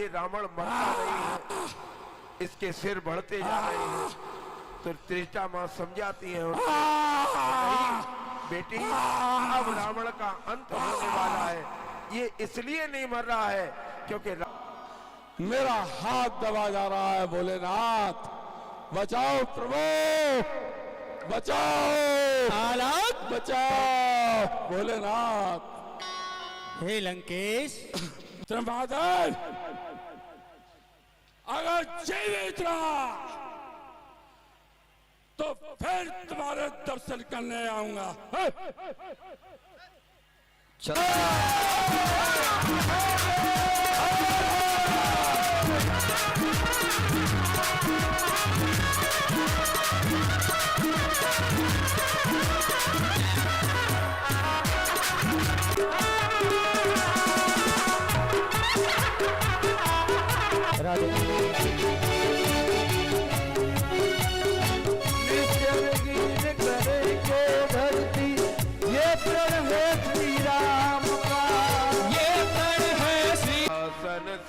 रावण मरता नहीं है, इसके सिर बढ़ते जा रहे हैं। तो त्रिष्टा माँ समझाती है उनको, नहीं बेटी, अब रावण का अंत होने वाला है। ये इसलिए नहीं मर रहा है क्योंकि मेरा हाथ दबा जा रहा है। भोलेनाथ बचाओ प्रभु, बचाओ हालात बचाओ भोलेनाथ। हे लंकेश, त्रिमादर अगर जीवित रहा तो फिर तुम्हारे दर्शन करने आऊंगा।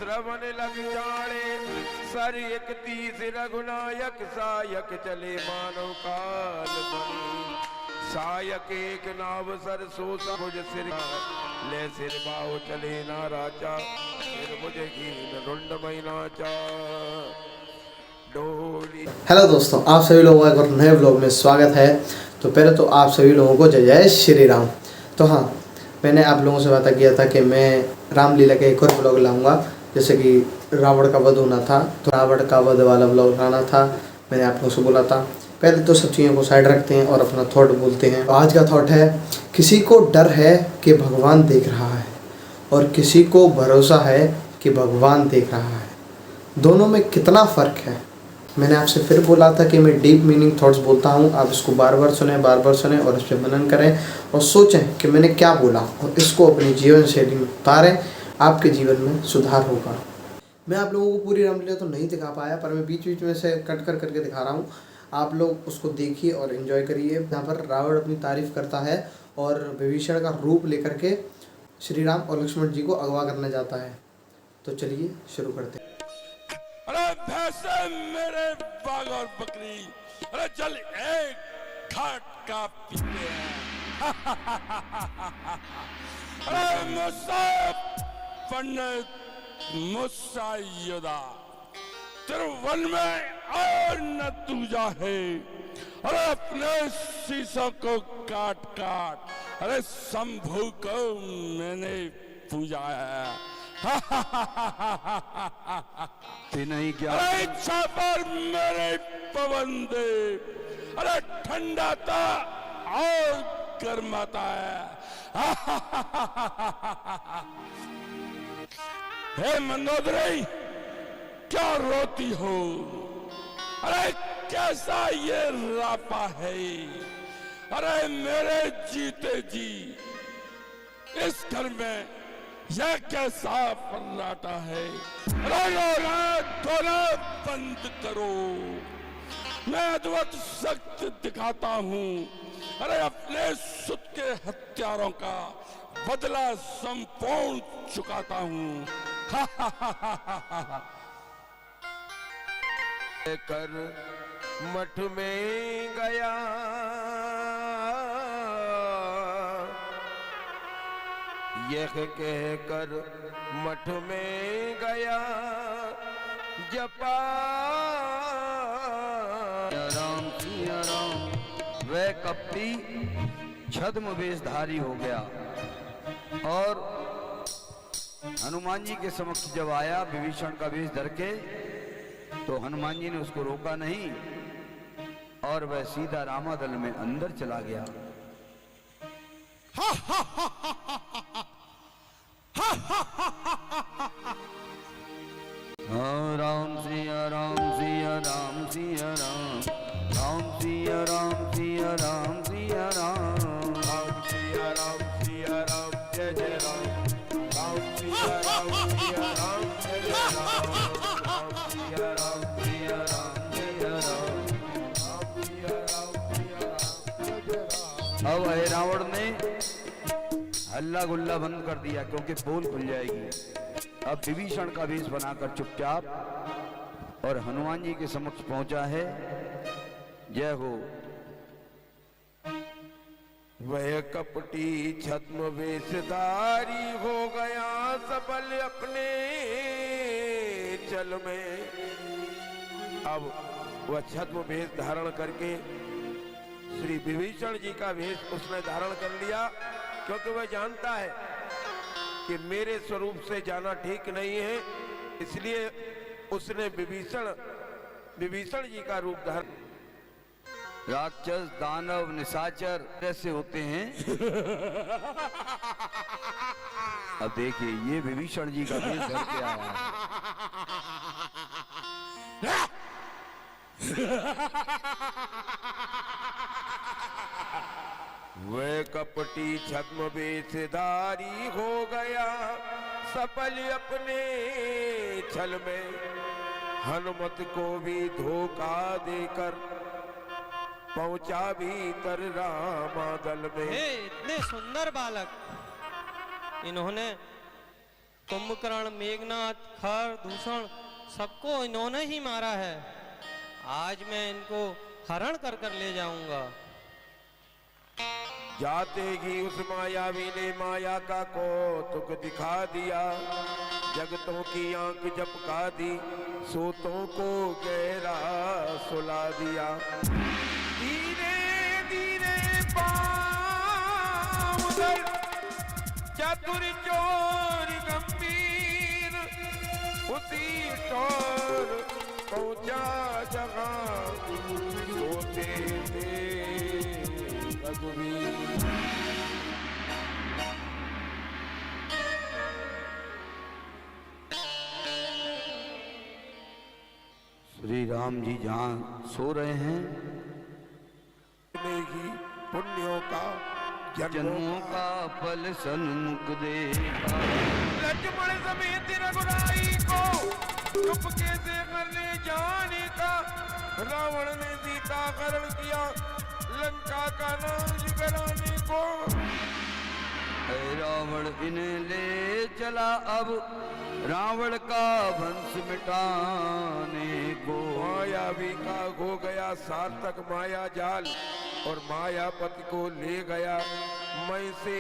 श्रवण लग जाने सर एक तीस रघुनायक सायक चले मानव काल बनी। सायक एक नाव सर सोसा भुज सिर ले सिर बाहु चले ना राजा, सिर भुज कीन रुंड मैनाचा डोली। हेलो दोस्तों, आप सभी लोगों का एक और नए व्लॉग में स्वागत है। तो पहले तो आप सभी लोगों को जय जय श्री राम। तो हाँ, मैंने आप लोगों से वादा किया था कि मैं रामलीला के एक और व्लॉग लाऊंगा, जैसे कि रावण का वध होना था, तो रावण का वध वाला व्लॉग लाना था। मैंने आप लोगों से बोला था। पहले तो सब चीज़ों को साइड रखते हैं और अपना थॉट बोलते हैं। तो आज का थॉट है, किसी को डर है कि भगवान देख रहा है और किसी को भरोसा है कि भगवान देख रहा है। दोनों में कितना फ़र्क है। मैंने आपसे फिर बोला था कि मैं डीप मीनिंग थॉट्स बोलता हूँ। आप इसको बार बार सुने और इस पर मनन करें और सोचें कि मैंने क्या बोला और इसको अपनी जीवन शैली में उतारें। आपके जीवन में सुधार होगा। मैं आप लोगों को पूरी रामलीला तो नहीं दिखा पाया, पर मैं बीच बीच में से कट करके दिखा रहा हूँ। आप लोग उसको देखिए और एंजॉय करिए। यहाँ पर रावण अपनी तारीफ करता है और विभीषण का रूप लेकर के श्री राम और लक्ष्मण जी को अगवा करने जाता है। तो चलिए शुरू करते हैं। अरे भैंसे मेरे बाग और बकरी, अरे चल एक घाट का पीते हैं। अरे मुझसे पंडित, मुझसा योद्धा, तेरे वन में और न दूजा है। अरे अपने शीशों को काट काट, अरे शंभू को मैंने पूजा है। नहीं क्या इच्छा पर मेरे पवन दे, अरे ठंडा था और गर्माता है। हे मंदोदरी, क्या रोती हो? अरे कैसा ये रापा है? अरे मेरे जीते जी इस घर में यह कैसा फर्राटा है? थोड़ा बंद करो, मैं अद्भुत शक्ति दिखाता हूँ। अरे अपने सुत के हत्यारों का बदला संपूर्ण चुकाता हूँ। कर मठ में गया यह कह कर मठ में गया जपा राम सिया राम। वह कपटी छद्म वेशधारी हो गया और हनुमान जी के समक्ष जब आया विभीषण का वेश धर के, तो हनुमान जी ने उसको रोका नहीं और वह सीधा रामादल में अंदर चला गया। राम सिया राम सिया राम सिया राम, राम सिया राम सिया राम सिया राम, राम सिया राम सिया राम जय जय राम, राम सिया राम सिया राम जय जय राम, राम सिया राम सिया राम जय जय राम, राम सिया राम सिया राम जय जय राम। अब है रावण ने हल्ला गुल्ला बंद कर दिया क्योंकि पोल खुल जाएगी। अब विभीषण का वेश बनाकर चुपचाप और हनुमान जी के समक्ष पहुंचा है। जय हो। वह कपटी छद्म वेशधारी हो गया सबल अपने चल में। अब वह छद्म वेश धारण करके श्री विभीषण जी का वेश उसने धारण कर लिया, क्योंकि वह जानता है कि मेरे स्वरूप से जाना ठीक नहीं है, इसलिए उसने विभीषण जी का रूप धारण। राक्षस दानव निशाचर कैसे होते हैं। अब देखिए ये विभीषण जी का वेश धर के आया है। वह कपटी छद्म वेशधारी हो गया सफल अपने छल में। हनुमत को भी धोखा देकर पहुंचा भीतर रामादल में। हे इतने सुंदर बालक, इन्होंने कुंभकर्ण, मेघनाथ, खर, दूषण सबको इन्होंने ही मारा है। आज मैं इनको हरण कर कर ले जाऊंगा। जाते ही उस मायावी ने माया का कौतुक दिखा दिया। जगतों की आंख झपका दी, सोतों को गहरा सुला दिया। धीरे धीरे पाँव उधर चतुर चोर गंभीर उसी टोर पहुंचा जहां सोते थे रघुवीर। श्री राम जी जहाँ सो रहे हैं, ही पुण्यों का जन्मों का फल सन्मुख देखा। लक्ष्मण समेत रघुराई को चुपके से कर ले जाने का। रावण ने सीता हरण किया, लंका का नाश कराने को। रावण इन्हें ले चला अब रावण का वंश मिटाने को। मायावी का हो गया सार्थक माया जाल और मायापति को ले गया मैं से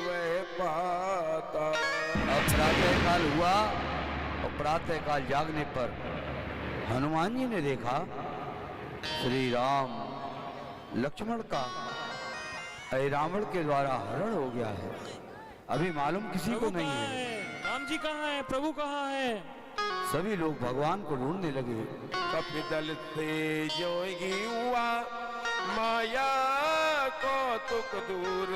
वह पाता। अब प्रातः काल हुआ और प्रातः काल जागने पर हनुमान जी ने देखा श्री राम लक्ष्मण का रावण के द्वारा हरण हो गया है। अभी मालूम किसी को नहीं है राम जी कहाँ है, प्रभु कहाँ है। सभी लोग भगवान को ढूंढने लगे। कपिदल से जोगी हुआ माया कौतुक दूर।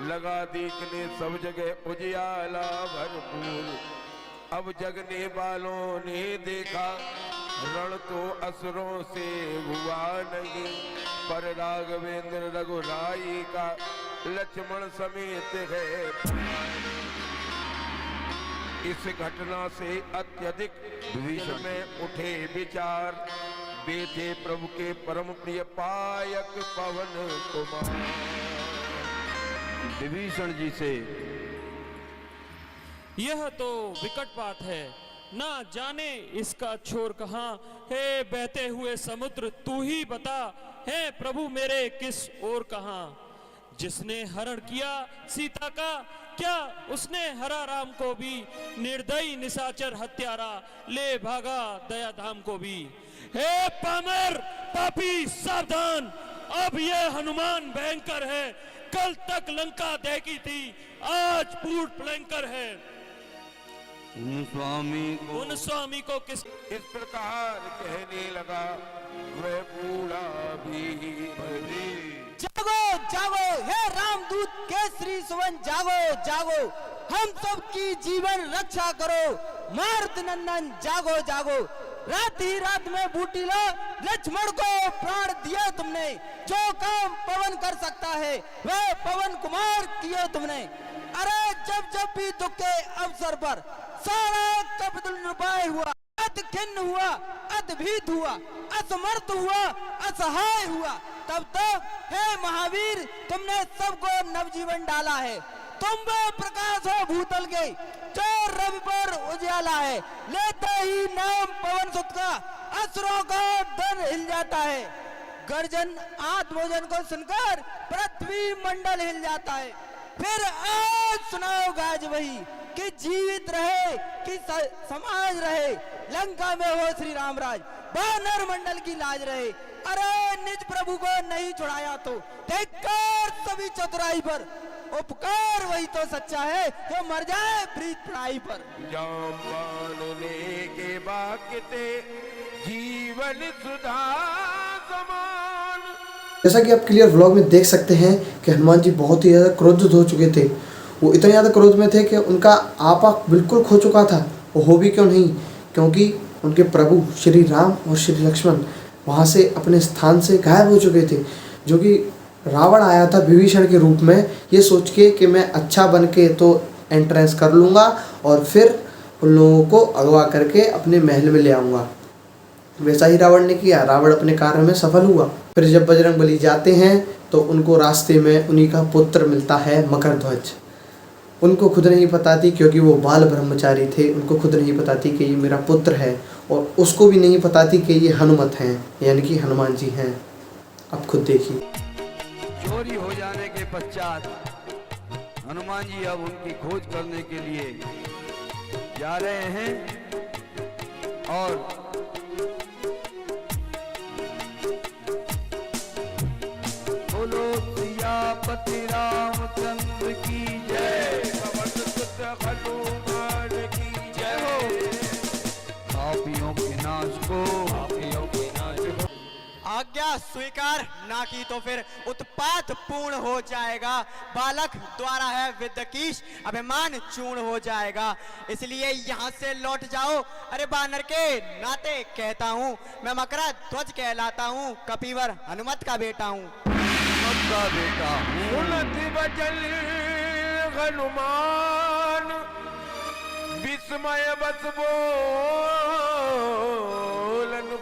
लगा देखने सब जगह उजियाला भरपूर। अब जगने वालों ने देखा रण तो असुरों से हुआ नहीं, पर राघवेंद्र रघुराई का लक्ष्मण समेत है। इस घटना से अत्यधिक विभीषण में उठे विचार। बेटे प्रभु के परम प्रिय पायक पवन कुमार। विभीषण जी से यह तो विकट बात है, ना जाने इसका छोर कहाँ है। बहते हुए समुद्र तू ही बता, है प्रभु मेरे किस ओर कहाँ। जिसने हरण किया सीता का, क्या उसने हरा राम को भी। निर्दयी निशाचर हत्यारा ले भागा दया धाम को भी। हे पामर पापी सावधान, अब ये हनुमान भयंकर है। कल तक लंका देखी थी, आज पूर्ण भयंकर है। उन स्वामी को किस इस प्रकार कहने लगा वह बूढ़ा भी। जागो जागो हे रामदूत केसरी सुवन, जागो जागो हम सब की जीवन रक्षा करो। मारुति नंदन जागो जागो, रात ही रात में बूटी लो लक्ष्मण को प्राण दिया तुमने। जो काम पवन कर सकता है वह पवन कुमार किया तुमने। अरे जब जब भी दुख के अवसर पर सारा कपितुल निरुपाय हुआ, अत खिन्न हुआ, अत भीत हुआ, असमर्थ हुआ, असहाय हुआ, तब तक हे महावीर तुमने सबको नवजीवन डाला है। तुम वो प्रकाश हो भूतल के, चोर रवि पर उजाला है, लेते ही नाम पवन सुत का असुरों का धन हिल जाता है। गर्जन आत्मोजन को सुनकर पृथ्वी मंडल हिल जाता है। फिर आज सुनाओ गाज वही कि जीवित रहे कि समाज रहे, लंका में हो श्री राम राज, वानर मंडल की लाज रहे। अरे निज प्रभु को नहीं छुड़ाया तो धिक्कार सभी चतुराई पर, उपकार वही तो सच्चा है जो मर जाए प्रीत पढ़ाई पर। जाने के बाकते जीवन सुधा समान। जैसा कि आप क्लियर व्लॉग में देख सकते हैं कि हनुमान जी बहुत ही ज़्यादा क्रोधित हो चुके थे। वो इतने ज़्यादा क्रोध में थे कि उनका आपा बिल्कुल खो चुका था। वो हो भी क्यों नहीं, क्योंकि उनके प्रभु श्री राम और श्री लक्ष्मण वहाँ से अपने स्थान से गायब हो चुके थे। जो कि रावण आया था विभीषण के रूप में, ये सोच के कि मैं अच्छा बन के तो एंट्रेंस कर लूँगा और फिर उन लोगों को अगवा करके अपने महल में ले आऊँगा। वैसा ही रावण ने किया। रावण अपने कार्य में सफल हुआ। फिर जब बजरंगबली जाते हैं तो उनको रास्ते में उन्हीं का पुत्र मिलता है मकरध्वज। उनको खुद नहीं पता थी, क्योंकि वो बाल ब्रह्मचारी थे, उनको खुद नहीं पता थी कि ये मेरा पुत्र है, और उसको भी नहीं पता थी कि ये हनुमत हैं, यानी कि हनुमान जी हैं। अब खुद देखिए। चोरी हो जाने के पश्चात हनुमान जी अब उनकी खोज करने के लिए जा रहे हैं और बोलो सियापति रामचंद्र की जय, पवन सुत हनुमान की जय हो। पापियों के नाश को आज्ञा स्वीकार ना की तो फिर उत्पात पूर्ण हो जाएगा। बालक द्वारा है विद्यकीश, अभिमान चूर्ण हो जाएगा। इसलिए यहाँ से लौट जाओ। अरे बानर के नाते कहता हूँ, मैं मकरा ध्वज कहलाता हूँ, कपिवर हनुमत का बेटा हूँ। का बेटा सुनति बचन हनुमान, विस्मय बस बोलन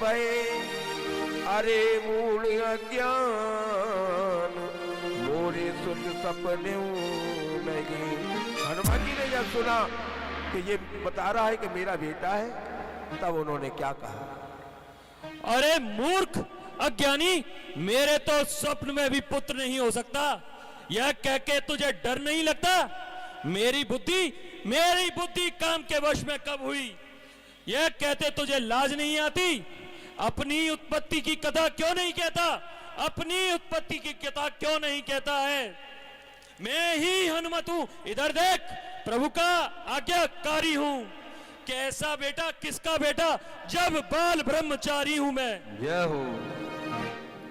भय। अरे मूल अज्ञान मोरे सुन सपने लगे। हनुमान जी ने जब सुना कि ये बता रहा है कि मेरा बेटा है, तब उन्होंने क्या कहा? अरे मूर्ख अज्ञानी, मेरे तो स्वप्न में भी पुत्र नहीं हो सकता। यह कह के तुझे डर नहीं लगता? मेरी बुद्धि काम के वश में कब हुई? यह कहते तुझे लाज नहीं आती? अपनी उत्पत्ति की कथा क्यों नहीं कहता? अपनी उत्पत्ति की कथा क्यों नहीं कहता है? मैं ही हनुमत हूं। इधर देख, प्रभु का आज्ञाकारी हूं। कैसा बेटा, किसका बेटा, जब बाल ब्रह्मचारी हूं मैं। जय हो।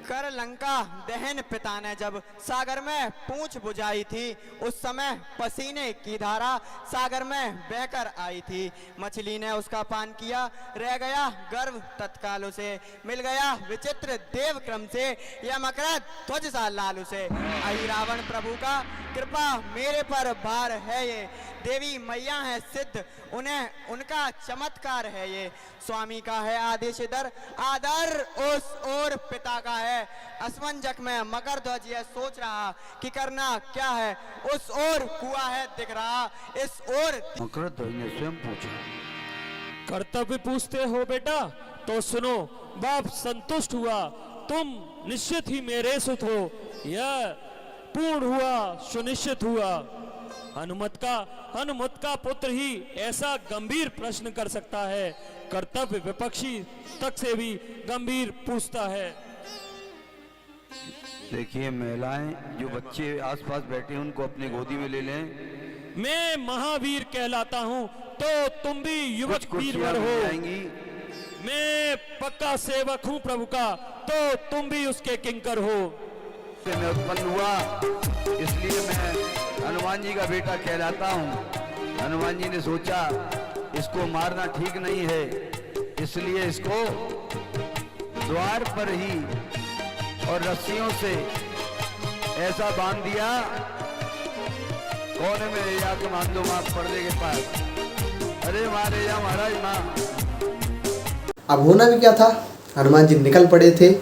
कर लंका दहन पिता ने जब सागर में पूंछ बुझाई थी, उस समय पसीने की धारा सागर में बहकर आई थी। मछली ने उसका पान किया, रह गया गर्व तत्काल उसे, मिल गया विचित्र देव क्रम से, यह मकरा ध्वज सा लाल उसे। आई रावण प्रभु का कृपा मेरे पर भार है ये, देवी मैया है सिद्ध उन्हें उनका चमत्कार है ये। स्वामी का है आदेश इधर, आदर उस और पिता का है। असमंजक में मकरध्वज यह सोच रहा कि करना क्या है, उस ओर कुआं है दिख रहा, इस ओर। मकरध्वज ने स्वयं पूछा। कर्तव्य पूछते हो बेटा, तो सुनो। बाप संतुष्ट हुआ, तुम निश्चित ही मेरे सुत हो, यह पूर्ण हुआ, सुनिश्चित हुआ। हनुमत का पुत्र ही ऐसा गंभीर प्रश्न कर सकता है। कर्तव्य विपक्षी तक से भी गंभीर पूछता है। देखिए, महिलाएं जो बच्चे आसपास बैठे हैं उनको अपनी गोदी में ले लें। मैं महावीर कहलाता हूँ तो तुम भी युवक वीरवर हो। मैं पक्का सेवक हूँ प्रभु का, तो तुम भी उसके किंकर हो। मैं उत्पन्न हुआ, इसलिए मैं हनुमान जी का बेटा कहलाता हूँ। हनुमान जी ने सोचा इसको मारना ठीक नहीं है, इसलिए इसको द्वार पर ही और रस्सियों से ऐसा बांध दिया, कोने में ले जाकर मान दो माँ पर्दे के पास। अरे मारे या महाराज माँ। अब होना भी क्या था, हनुमान जी निकल पड़े थे,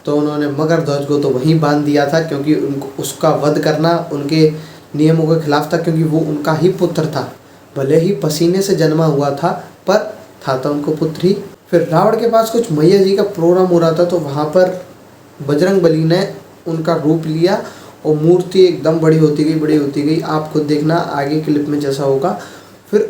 तो उन्होंने मकरध्वज को तो वहीं बांध दिया था, क्योंकि उनको उसका वध करना उनके नियमों के खिलाफ था, क्योंकि वो उनका ही पुत्र था। भले ही पसीने से जन्मा हुआ था पर था तो उनको पुत्र ही। फिर रावण के पास कुछ मैया जी का प्रोग्राम हो रहा था, तो वहाँ पर बजरंग बली ने उनका रूप लिया और मूर्ति एकदम बड़ी होती गई। आप खुद देखना आगे क्लिप में जैसा होगा। फिर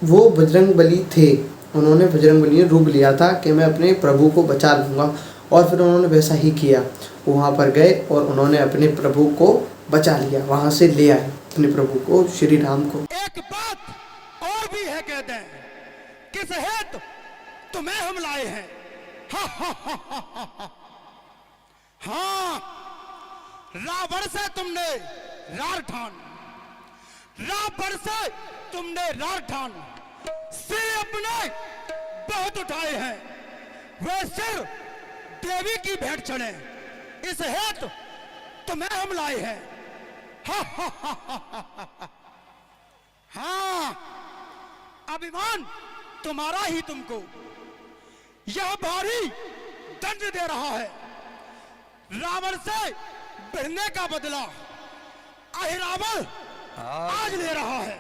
वो बजरंग बली थे, उन्होंने बजरंग बली ने रूप लिया था कि मैं अपने प्रभु को बचा लूँगा, और फिर उन्होंने वैसा ही किया। वहाँ पर गए और उन्होंने अपने प्रभु को बचा लिया, वहाँ से ले आए अपने प्रभु को, श्री राम को। एक बात और भी है कहते हैं, किस हेतु तुम्हें हम लाए हैं। हाँ, रावण से तुमने रार ठान, रावण से तुमने रार ठान, सिर अपने बहुत उठाए हैं, वे सिर देवी की भेंट चढ़े, इस हेतु तुम्हें हम लाए हैं। हाँ, अभिमान तुम्हारा ही तुमको यह भारी दंड दे रहा है। रावण से भिड़ने का बदला अहिरावण आज ले रहा है।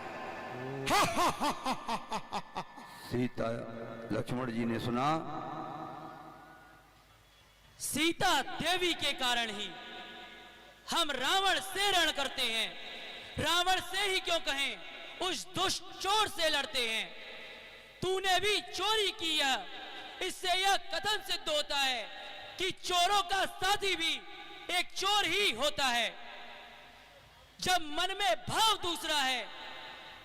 सीता लक्ष्मण जी ने सुना, सीता देवी के कारण ही हम रावण से रण करते हैं, रावण से ही क्यों कहें, उस दुष्ट चोर से लड़ते हैं। तूने भी चोरी किया, इससे यह कथन सिद्ध होता है कि चोरों का साथी भी एक चोर ही होता है। जब मन में भाव दूसरा है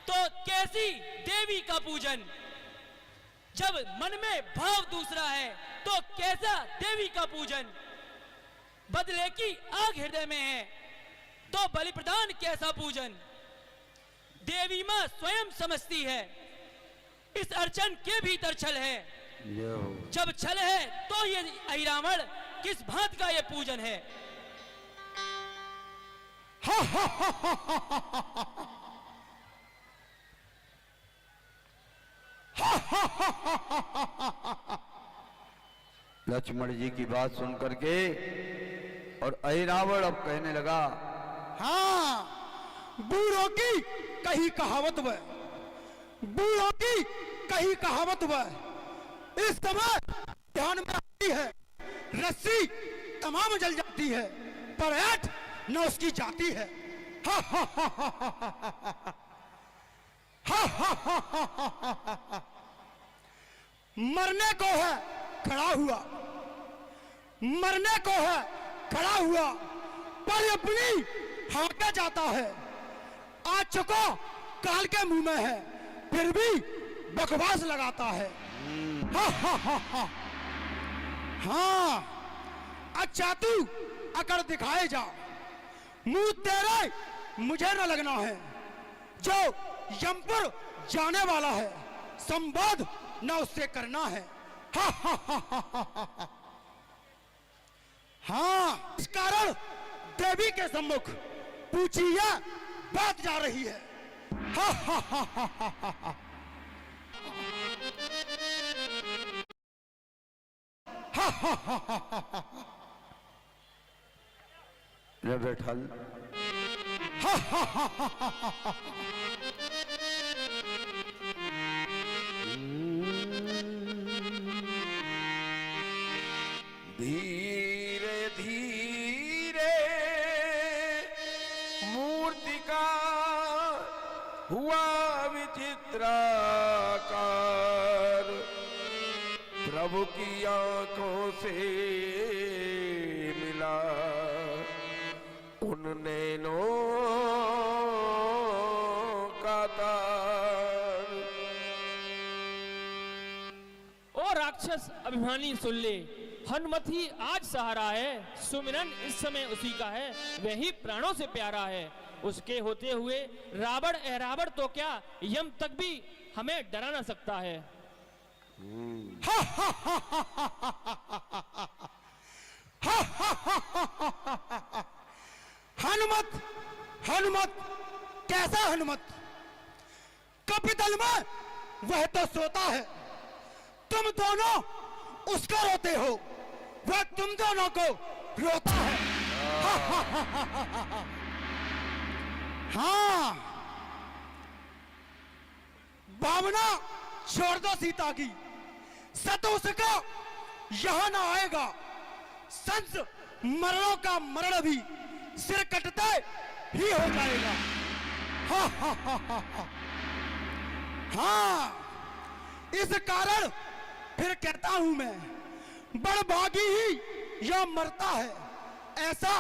तो कैसी देवी का पूजन, जब मन में भाव दूसरा है तो कैसा देवी का पूजन। बदले की आग हृदय में है तो बलि प्रदान कैसा पूजन। देवी मां स्वयं समझती है इस अर्चन के भीतर छल है, जब छल है तो ये अहिरावण किस भांत का ये पूजन है। लक्ष्मण जी की बात सुन करके और अहिरावण अब कहने लगा, हाँ, बूढ़ों की कही कहावत वह, बूढ़ों की कही कहावत वह इस समय ध्यान में आती है। रस्सी तमाम जल जाती है पर ऐठ न उसकी जाती है। मरने को है खड़ा हुआ, मरने को है खड़ा हुआ, पर अपनी हाके जाता है। आज चुको काल के मुंह में है, फिर भी बकवास लगाता है। हाँ, अच्छा तू अकड़ दिखाए जा, मुंह तेरे मुझे न लगना है। जो यमपुर जाने वाला है संबोध न उससे करना है। हाँ, इस कारण देवी के सम्मुख पूछिए बात जा रही है। रे बैठल, धीरे धीरे मूर्ति का हुआ विचित्राकार, प्रभु की आंखों से मिला उन नैनों का तार। ओ राक्षस अभिमानी सुन ले, हनुमत ही आज सहारा है, सुमिरन इस समय उसी का है, वही प्राणों से प्यारा है। उसके होते हुए रावण अहिरावण तो क्या यम तक भी हमें डरा ना सकता है। हनुमत, हनुमत, कैसा हनुमत? कपितल में वह तो सोता है, तुम दोनों उसका रोते हो, वह तुम दोनों को रोता है। हाँ, भावना छोड़ दो सीता की, सतोष का यहां ना आएगा। संस मरणों का मरण भी सिर कटते ही हो जाएगा। हा हा हा हा हा। हाँ, इस कारण फिर कहता हूं मैं, बड़भागी ही यह मरता है। ऐसा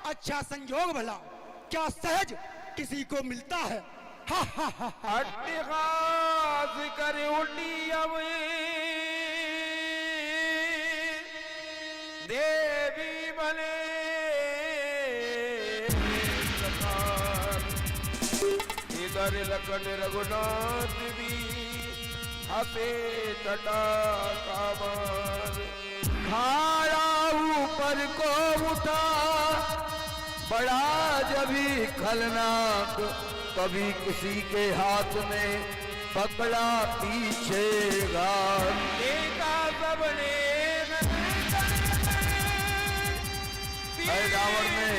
अच्छा संयोग भला क्या सहज किसी को मिलता है। हा हा हा हा। अट्टहास कर उठी अब देवी बने इधर लखन रघुनाथ भी हंसे टटा कामार। खाड़ा ऊपर को उठा बड़ा जभी खलनाक, कभी किसी के हाथ में पकड़ा पीछे घात। देखा सबने रावण ने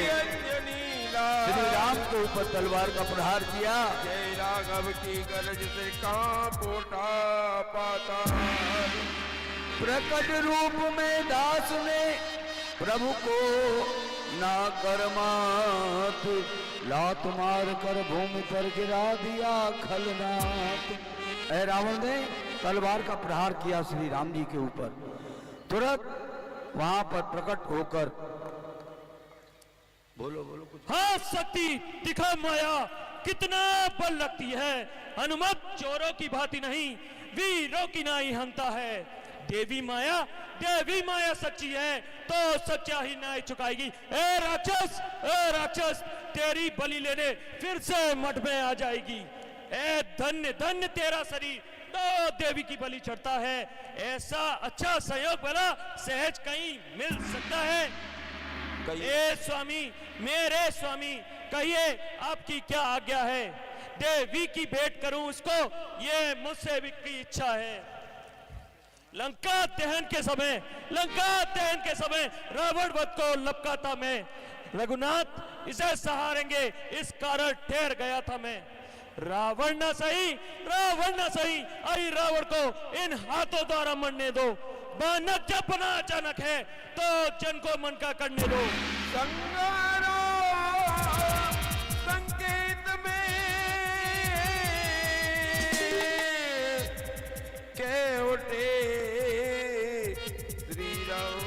श्री राम के ऊपर तलवार का प्रहार किया। जय राघव की गरज से कांप उठा पाताल। प्रकट रूप में दास ने प्रभु को ना कर मात, लात मार कर भूमि पर गिरा दिया खलनाथ। ऐ रावण ने तलवार का प्रहार किया श्री राम जी के ऊपर। तुरंत वहां पर प्रकट होकर बोलो बोलो कुछ। हाँ शक्ति दिखा माया, कितना बल लगती है। हनुमत चोरों की भांति नहीं, वीरों की नाई हंता है। देवी माया सच्ची है तो सच्चा ही न्याय चुकाएगी। ए राक्षस तेरी बलि लेने फिर से मठ में आ जाएगी। ए धन्य धन्य तेरा शरीर तो देवी की बलि चढ़ता है। ऐसा अच्छा संयोग भला सहज कहीं मिल सकता है। ए स्वामी, मेरे स्वामी, कहिए आपकी क्या आज्ञा है। देवी की भेंट करूं उसको, ये मुझसे भी की इच्छा है। लंका दहन के समय रावण वध को लपकाता मैं। रघुनाथ इसे सहारेंगे इस कारण ठहर गया था मैं। रावण ना सही अरे रावण को इन हाथों द्वारा मरने दो। बानक जब बना अचानक है तो जन को मन का करने दो। संगारो संकेत में के उठे श्री राम।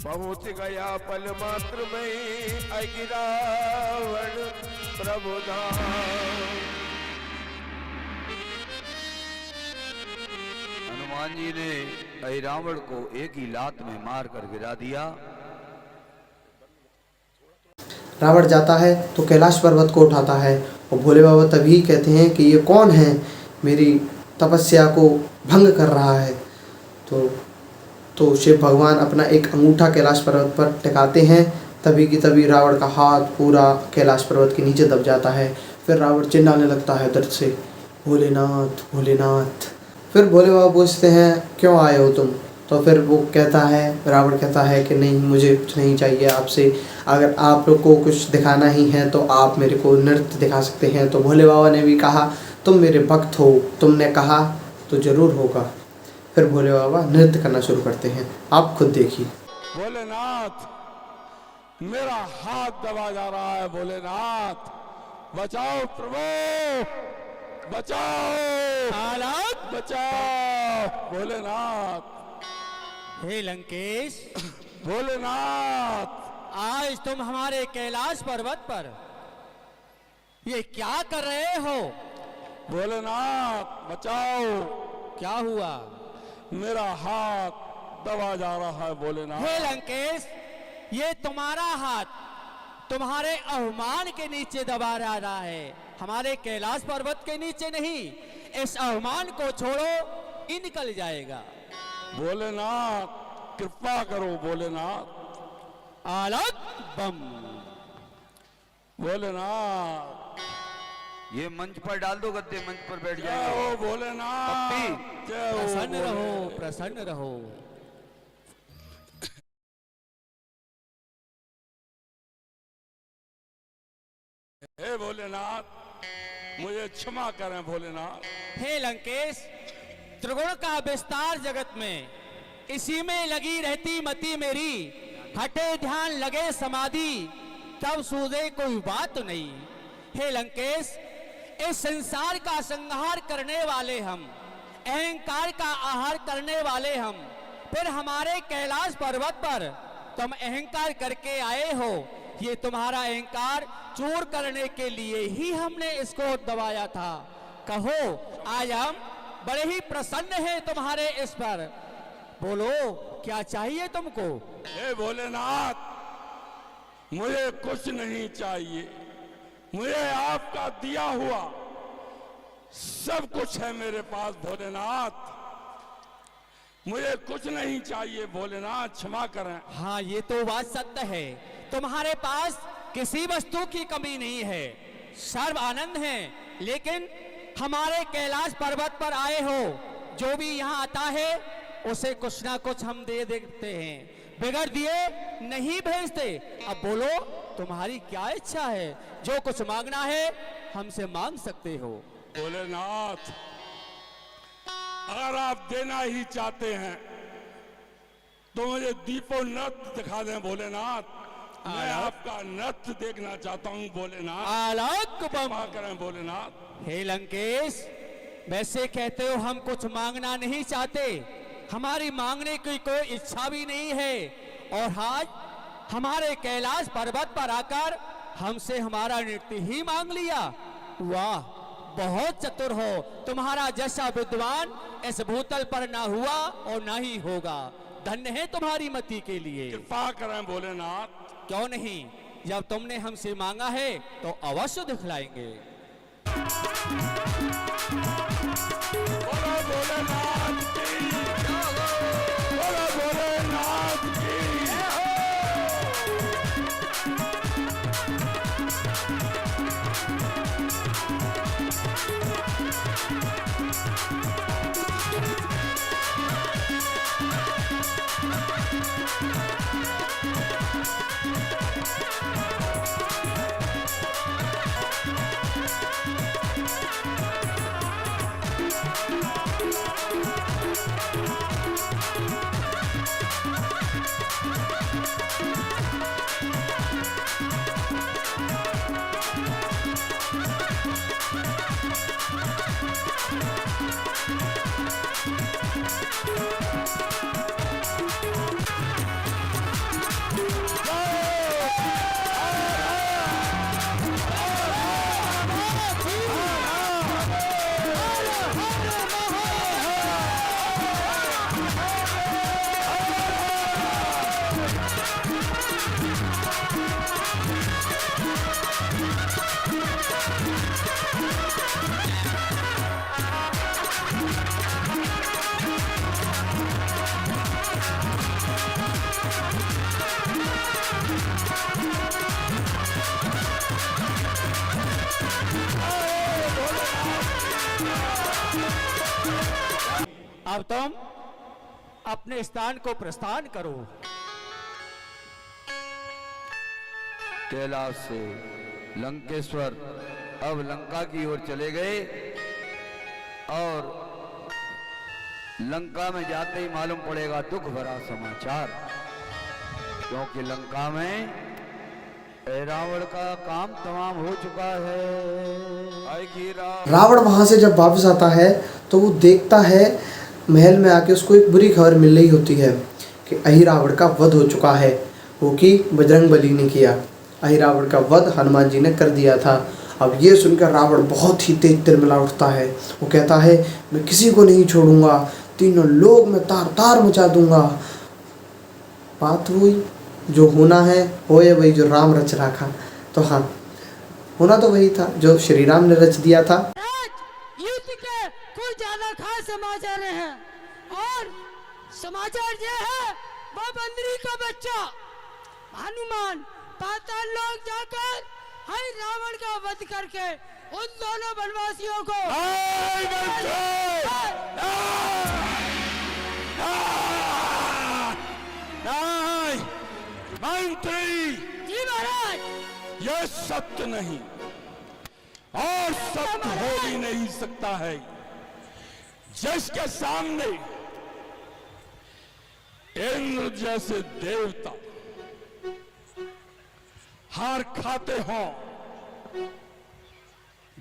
पहुंच गया पल मात्र में अगिरावण प्रभु धाम। हनुमान जी ने ऐ रावण को एक ही लात में मार कर गिरा दिया। रावण जाता है तो कैलाश पर्वत को उठाता है और भोले बाबा तभी कहते हैं कि ये कौन है, मेरी तपस्या को भंग कर रहा है। तो शिव भगवान अपना एक अंगूठा कैलाश पर्वत पर टिकाते हैं। तभी की तभी रावण का हाथ पूरा कैलाश पर्वत के नीचे दब जाता है। फिर रावण चिल्लाने लगता है दर्द से, भोलेनाथ भोलेनाथ। फिर भोले बाबा पूछते हैं क्यों आए हो तुम। तो फिर वो कहता है, रावण कहता है कि नहीं, मुझे कुछ नहीं चाहिए आपसे। अगर आप लोग को कुछ दिखाना ही है तो आप मेरे को नृत्य दिखा सकते हैं। तो भोले बाबा ने भी कहा तुम मेरे भक्त हो, तुमने कहा तो ज़रूर होगा। फिर भोले बाबा नृत्य करना शुरू करते हैं, आप खुद देखिए। भोलेनाथ मेरा हाथ दबा जा रहा है। भोलेनाथ बचाओ प्रभु, बचाओ, बचाओ भोलेनाथ। हे लंकेश, भोलेनाथ आज तुम हमारे कैलाश पर्वत पर ये क्या कर रहे हो। भोलेनाथ बचाओ, क्या हुआ। मेरा हाथ दबा जा रहा है। भोलेनाथ हे लंकेश, ये तुम्हारा हाथ तुम्हारे अवमान के नीचे दबा रहा है, हमारे कैलाश पर्वत के नीचे नहीं। इस अवमान को छोड़ो, ये निकल जाएगा। भोलेनाथ कृपा करो। भोलेनाथ आलत बम। भोलेनाथ ये मंच पर डाल दो, गद्दे मंच पर बैठ जय जाएंगे। हो भोलेनाथ, जय हो प्रसन्न रहो, भोलेनाथ। प्रसन्न रहो। हे भोलेनाथ मुझे क्षमा करें भोलेनाथ। हे लंकेश, त्रिगुण का विस्तार जगत में, इसी में लगी रहती मति मेरी, हटे ध्यान लगे समाधि, तब सूझे कोई बात नहीं। हे लंकेश, इस संसार का संहार करने वाले हम, अहंकार का आहार करने वाले हम, फिर हमारे कैलाश पर्वत पर तुम अहंकार करके आए हो। ये तुम्हारा अहंकार चूर करने के लिए ही हमने इसको दबाया था। कहो, आज हम बड़े ही प्रसन्न हैं तुम्हारे इस पर। बोलो, क्या चाहिए तुमको? हे भोलेनाथ, मुझे कुछ नहीं चाहिए, मुझे आपका दिया हुआ सब कुछ है मेरे पास भोलेनाथ। मुझे कुछ नहीं चाहिए भोलेनाथ, क्षमा करें। हाँ, ये तो बात सत्य है, तुम्हारे पास किसी वस्तु की कमी नहीं है, सर्व आनंद है। लेकिन हमारे कैलाश पर्वत पर आए हो, जो भी यहाँ आता है उसे कुछ ना कुछ हम दे देते हैं, बिगड़ दिए नहीं भेजते। अब बोलो, तुम्हारी क्या इच्छा है? जो कुछ मांगना है हमसे मांग सकते हो। भोलेनाथ, अगर आप देना ही चाहते हैं तो मुझे दीपो नृत्य दिखा दें भोलेनाथ। मैं आपका नृत्य देखना चाहता हूँ भोलेनाथ। आलोक क्षमा करें भोलेनाथ। हे लंकेश, वैसे कहते हो हम कुछ मांगना नहीं चाहते, हमारी मांगने की कोई इच्छा भी नहीं है। और आज हमारे कैलाश पर्वत पर आकर हमसे हमारा नृत्य ही मांग लिया। वाह, बहुत चतुर हो। तुम्हारा जैसा विद्वान इस भूतल पर ना हुआ और ना ही होगा। धन्य है तुम्हारी मति के लिए। कृपा करें भोलेनाथ। क्यों नहीं, जब तुमने हमसे मांगा है तो अवश्य दिखलाएंगे। बोलो भोलेनाथ की, बोलो भोलेनाथ की। अब तुम अपने स्थान को प्रस्थान करो। कैलाश से लंकेश्वर अब लंका की ओर चले गए और लंका में जाते ही मालूम पड़ेगा दुख भरा समाचार, क्योंकि लंका में रावण का काम तमाम हो चुका है। रावण वहां से जब वापस आता है तो वो देखता है महल में आके उसको एक बुरी खबर मिल रही होती है कि अहिरावण का वध हो चुका है, वो कि बजरंगबली ने किया। अहिरावण का वध हनुमान जी ने कर दिया था। अब ये सुनकर रावण बहुत ही तेज तिलमिला उठता है। वो कहता है, मैं किसी को नहीं छोड़ूंगा, तीनों लोग मैं तार तार मचा दूंगा। बात हुई, जो होना है होए, वही जो राम रच रखा। तो हाँ, होना तो वही था जो श्री राम ने रच दिया था। युद्ध के कुछ ज्यादा खास समाचार हैं और समाचार ये है, वो बंदरी का बच्चा हनुमान पाताल लोक जाकर हर रावण का वध करके उन दोनों वनवासियों को मंत्री जी महाराज, यह सत्य नहीं। और सत्य हो भी नहीं सकता है। जिसके सामने इंद्र जैसे देवता हार खाते हों,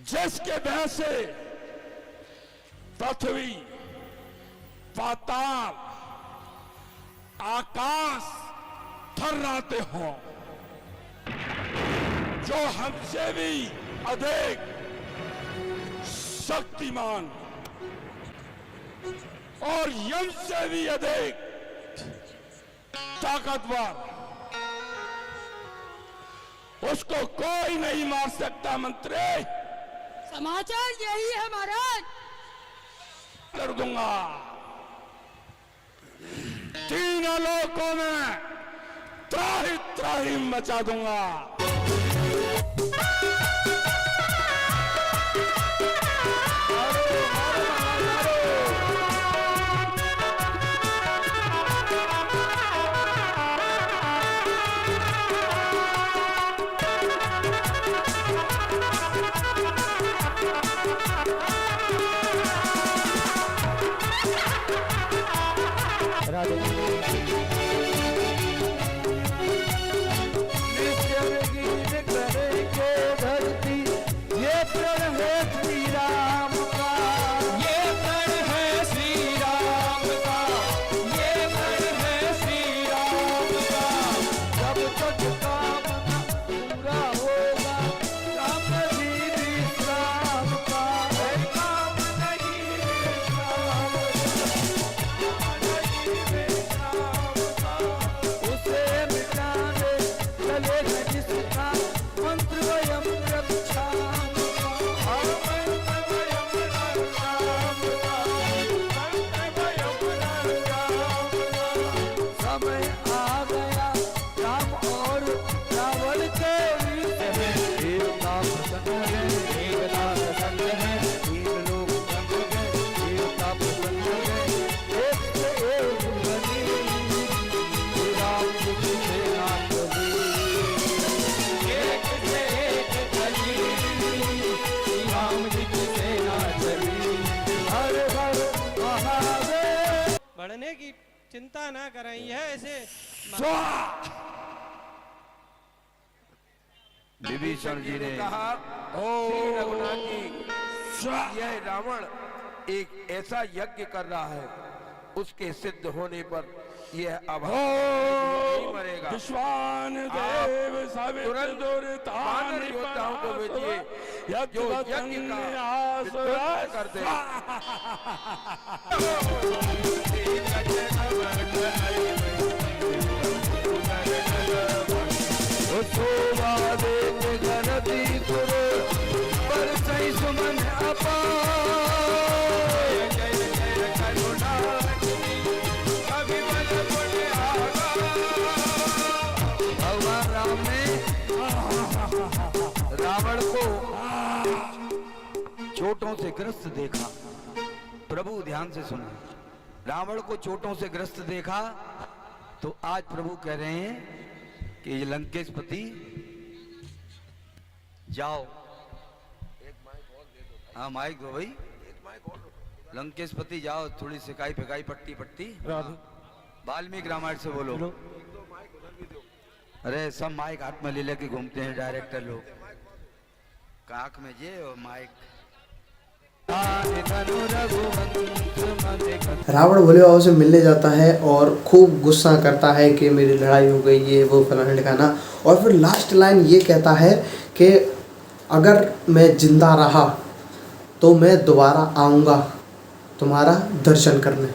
जिसके भय से पृथ्वी, पाताल, आकाश थर्राते हों, जो हमसे भी अधिक शक्तिमान और यम से भी अधिक ताकतवर, उसको कोई नहीं मार सकता। मंत्री, समाचार यही है महाराज। कर दूंगा, तीनों लोकों में त्राहि त्राहि मचा दूंगा। बढ़ने की चिंता ना करें, यह ऐसे विभीषण जी ने कहा, श्री रघुनाथ जी, यह रावण एक ऐसा यज्ञ कर रहा है, उसके सिद्ध होने पर यह अब नहीं मरेगा। विश्वान देव तुरंत वानर योद्धाओं को भेजिए जो यज्ञ का विध्वंस कर दे। सुमन भगवान राम ने रावण को चोटों से ग्रस्त देखा। प्रभु ध्यान से सुनो, रावण को चोटों से ग्रस्त देखा तो आज प्रभु कह रहे हैं कि ये लंकेशपति जाओ, एक माइक और दे दो। हाँ माइक दो भाई, एक माइक और दो। लंकेशपति जाओ, थोड़ी सिकाई फेकाई पट्टी पट्टी वाल्मीकि रामायण से बोलो। अरे सब माइक हाथ में ले लेके घूमते हैं डायरेक्टर लोग, काख में जे और माइक। रावण भोले बाबा से मिलने जाता है और खूब गुस्सा करता है कि मेरी लड़ाई हो गई, ये वो फलाना ठिकाना। और फिर लास्ट लाइन ये कहता है कि अगर मैं जिंदा रहा तो मैं दोबारा आऊँगा तुम्हारा दर्शन करने,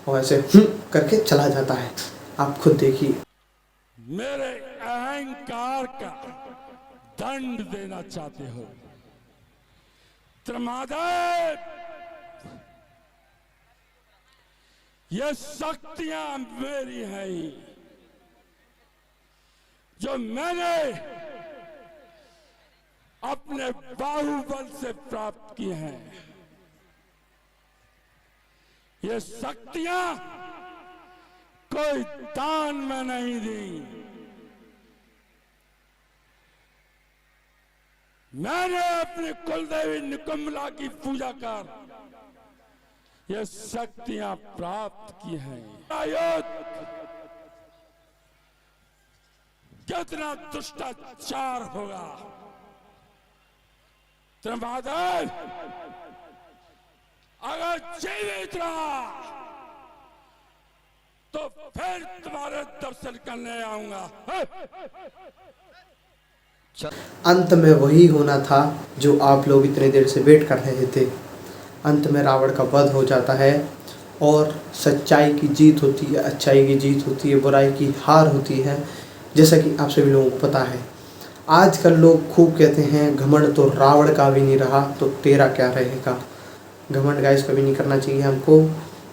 और ऐसे करके चला जाता है। आप खुद देखिए। मेरे अहंकार का दंड देना चाहते हो त्रिमादेव, ये शक्तियां मेरी हैं जो मैंने अपने बाहुबल से प्राप्त की हैं। ये शक्तियां कोई दान में नहीं दी, मैंने अपनी कुलदेवी निकम्मला की पूजा कर ये शक्तियां प्राप्त की हैं। कितना दुष्टाचार होगा त्रिमादेव, अगर जीवित रहा तो फिर तुम्हारे दर्शन करने आऊंगा। अंत में वही होना था जो आप लोग इतने देर से वेट कर रहे थे। अंत में रावण का वध हो जाता है और सच्चाई की जीत होती है, अच्छाई की जीत होती है, बुराई की हार होती है। जैसा कि आप सभी लोगों को पता है, आजकल लोग खूब कहते हैं घमंड तो रावण का भी नहीं रहा तो तेरा क्या रहेगा। घमंड गाइस कभी नहीं करना चाहिए हमको।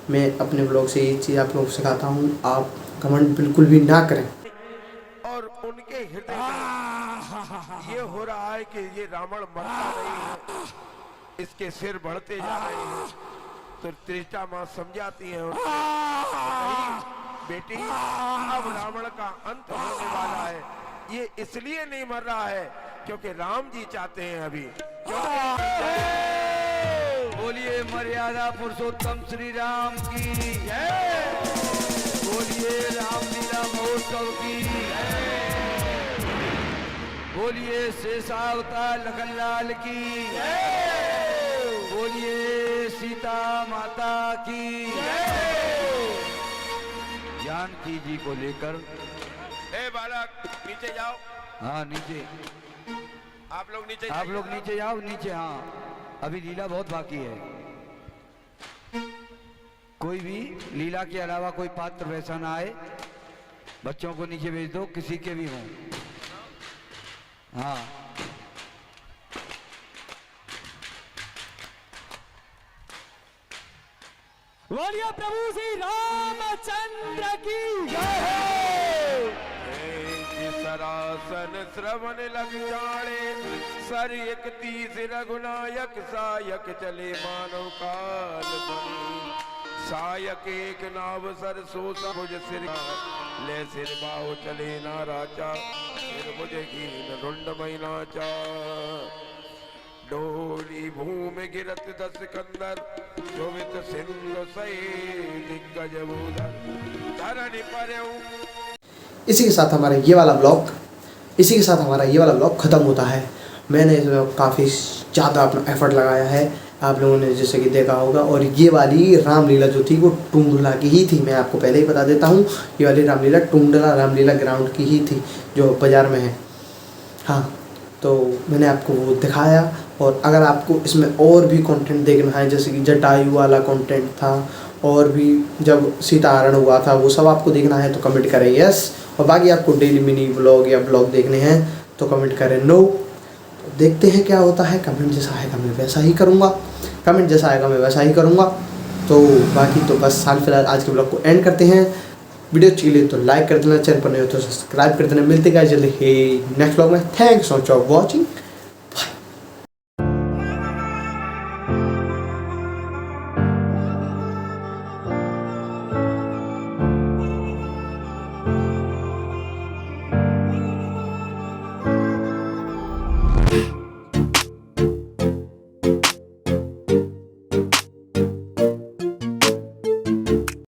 मैं अपने ब्लॉग से ये चीज़ आप लोगों को सिखाता हूँ, आप घमंड बिल्कुल भी ना करें। और उनके हृदय में ये हो रहा है कि ये रावण मरता नहीं है, इसके सिर बढ़ते जा रहे हैं। तो त्रिष्टा माँ समझाती है नहीं बेटी, अब रावण का अंत होने वाला है। ये इसलिए नहीं मर रहा है क्योंकि राम जी चाहते हैं अभी। बोलिए मर्यादा पुरुषोत्तम श्री राम की जय। बोलिए रामलीला महोत्सव की जय। बोलिए शेषावतार लखनलाल की जय। बोलिए सीता माता की जय। जानकी जी को लेकर ए बालक नीचे जाओ। हाँ नीचे, आप लोग नीचे आप लोग नीचे जाओ, नीचे। हाँ अभी लीला बहुत बाकी है। कोई भी लीला के अलावा कोई पात्र वैसा ना आए, बच्चों को नीचे भेज दो, किसी के भी हों। हाँ बोलिए प्रभु श्री रामचंद्र की जय। सरासन श्रवण लग जाने, सर एक तीस रघुनायक सायक चले मानव काल बनी। सायक एक नाव सर सो भुज सिर ले सिर बाहु चले ना राचा, सिर भुज कीन रुंड मैनाचा। डोली भूमि गिरत दस कंदर, जोवित सिंधु सही दिग्गज भूधर। धरणी पर्यु इसी के साथ हमारा ये वाला ब्लॉग ख़त्म होता है। मैंने इसमें काफ़ी ज़्यादा अपना एफर्ट लगाया है, आप लोगों ने जैसे कि देखा होगा। और ये वाली रामलीला जो थी वो टुंडला की ही थी, मैं आपको पहले ही बता देता हूँ। ये वाली रामलीला टुंडला रामलीला ग्राउंड की ही थी जो बाज़ार में है। हाँ, तो मैंने आपको वो दिखाया। और अगर आपको इसमें और भी कंटेंट देखना है, जैसे कि जटायु वाला कंटेंट था और भी जब सीताहरण हुआ था, वो सब आपको देखना है तो कमेंट करें यस। और बाकी आपको डेली मिनी ब्लॉग या ब्लॉग देखने हैं तो कमेंट करें नो। तो देखते हैं क्या होता है। कमेंट जैसा आएगा मैं वैसा ही करूँगा। तो बाकी तो बस हाल फिलहाल आज के ब्लॉग को एंड करते हैं। वीडियो अच्छी लगी तो लाइक कर देना, चैनल पर नहीं हो तो सब्सक्राइब कर देना। मिलते हैं जल्दी ही नेक्स्ट ब्लॉग में। Thanks for watching.